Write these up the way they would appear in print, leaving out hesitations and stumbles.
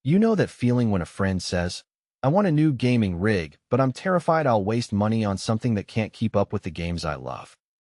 You know that feeling when a friend says, "I want a new gaming rig, but I'm terrified I'll waste money on something that can't keep up with the games I love."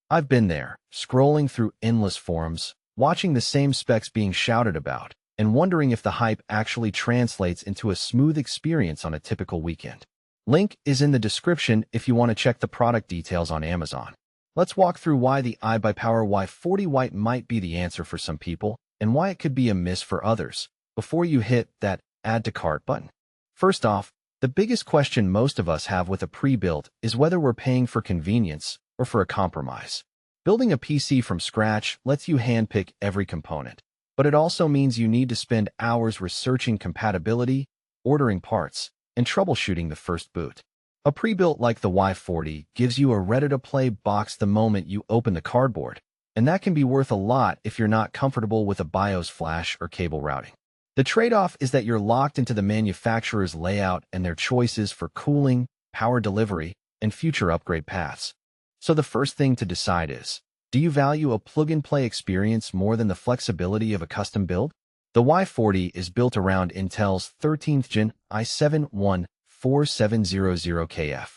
I've been there, scrolling through endless forums, watching the same specs being shouted about, and wondering if the hype actually translates into a smooth experience on a typical weekend. Link is in the description if you want to check the product details on Amazon. Let's walk through why the iBUYPOWER Y40 White might be the answer for some people, and why it could be a miss for others, before you hit that Add to Cart button. First off, the biggest question most of us have with a pre-built is whether we're paying for convenience or for a compromise. Building a PC from scratch lets you handpick every component, but it also means you need to spend hours researching compatibility, ordering parts, and troubleshooting the first boot. A pre-built like the Y40 gives you a ready-to-play box the moment you open the cardboard, and that can be worth a lot if you're not comfortable with a BIOS flash or cable routing. The trade-off is that you're locked into the manufacturer's layout and their choices for cooling, power delivery, and future upgrade paths. So the first thing to decide is, do you value a plug-and-play experience more than the flexibility of a custom build? The Y40 is built around Intel's 13th Gen i7-14700KF.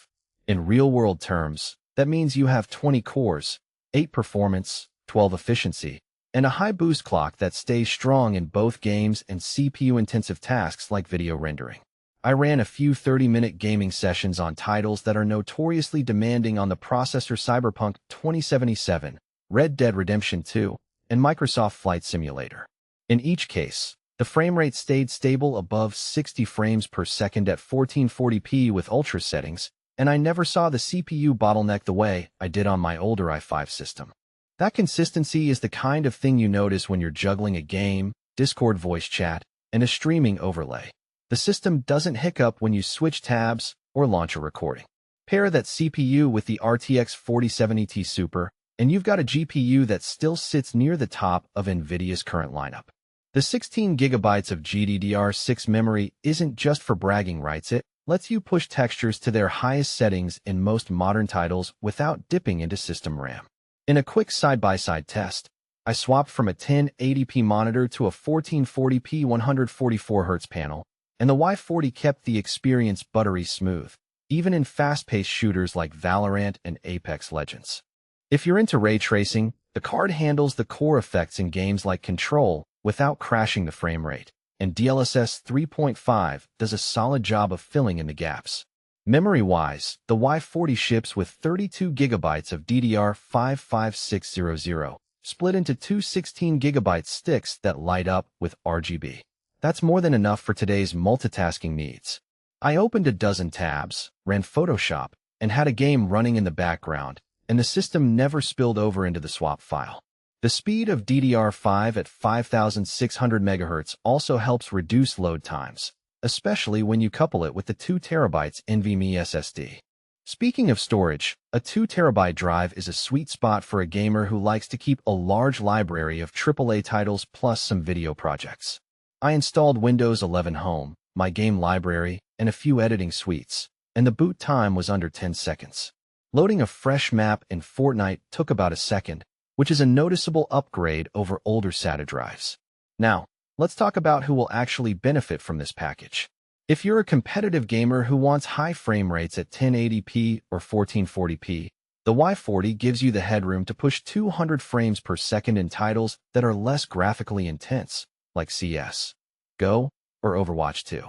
In real-world terms, that means you have 20 cores, 8 performance, 12 efficiency, and a high boost clock that stays strong in both games and CPU-intensive tasks like video rendering. I ran a few 30-minute gaming sessions on titles that are notoriously demanding on the processor: Cyberpunk 2077, Red Dead Redemption 2, and Microsoft Flight Simulator. In each case, the frame rate stayed stable above 60 frames per second at 1440p with ultra settings, and I never saw the CPU bottleneck the way I did on my older i5 system. That consistency is the kind of thing you notice when you're juggling a game, Discord voice chat, and a streaming overlay. The system doesn't hiccup when you switch tabs or launch a recording. Pair that CPU with the RTX 4070 Ti Super, and you've got a GPU that still sits near the top of NVIDIA's current lineup. The 16 GB of GDDR6 memory isn't just for bragging rights. It lets you push textures to their highest settings in most modern titles without dipping into system RAM. In a quick side-by-side test, I swapped from a 1080p monitor to a 1440p 144Hz panel, and the Y40 kept the experience buttery smooth, even in fast-paced shooters like Valorant and Apex Legends. If you're into ray tracing, the card handles the core effects in games like Control without crashing the frame rate, and DLSS 3.5 does a solid job of filling in the gaps. Memory-wise, the Y40 ships with 32 GB of DDR5 5600, split into two 16 GB sticks that light up with RGB. That's more than enough for today's multitasking needs. I opened a dozen tabs, ran Photoshop, and had a game running in the background, and the system never spilled over into the swap file. The speed of DDR5 at 5600 MHz also helps reduce load times, especially when you couple it with the 2 TB NVMe SSD. Speaking of storage, a 2 TB drive is a sweet spot for a gamer who likes to keep a large library of AAA titles plus some video projects. I installed Windows 11 Home, my game library, and a few editing suites, and the boot time was under 10 seconds. Loading a fresh map in Fortnite took about a second, which is a noticeable upgrade over older SATA drives. Now, let's talk about who will actually benefit from this package. If you're a competitive gamer who wants high frame rates at 1080p or 1440p, the Y40 gives you the headroom to push 200 frames per second in titles that are less graphically intense, like CS, Go, or Overwatch 2.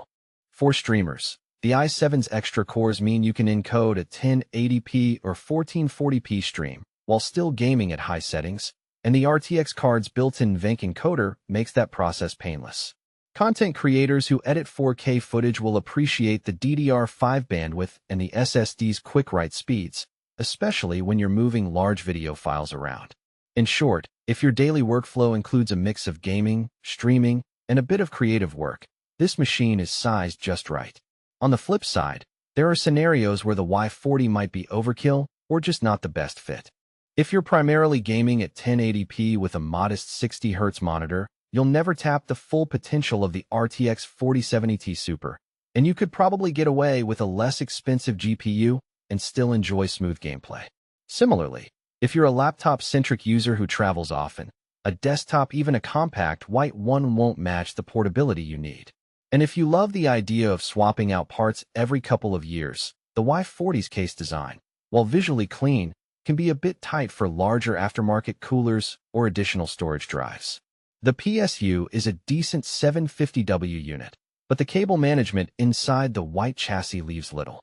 For streamers, the i7's extra cores mean you can encode a 1080p or 1440p stream while still gaming at high settings, and the RTX card's built-in VENC encoder makes that process painless. Content creators who edit 4K footage will appreciate the DDR5 bandwidth and the SSD's quick write speeds, especially when you're moving large video files around. In short, if your daily workflow includes a mix of gaming, streaming, and a bit of creative work, this machine is sized just right. On the flip side, there are scenarios where the Y40 might be overkill or just not the best fit. If you're primarily gaming at 1080p with a modest 60Hz monitor, you'll never tap the full potential of the RTX 4070 Ti Super, and you could probably get away with a less expensive GPU and still enjoy smooth gameplay. Similarly, if you're a laptop-centric user who travels often, a desktop, even a compact white one, won't match the portability you need. And if you love the idea of swapping out parts every couple of years, the Y40's case design, while visually clean, can be a bit tight for larger aftermarket coolers or additional storage drives. The PSU is a decent 750W unit, but the cable management inside the white chassis leaves little.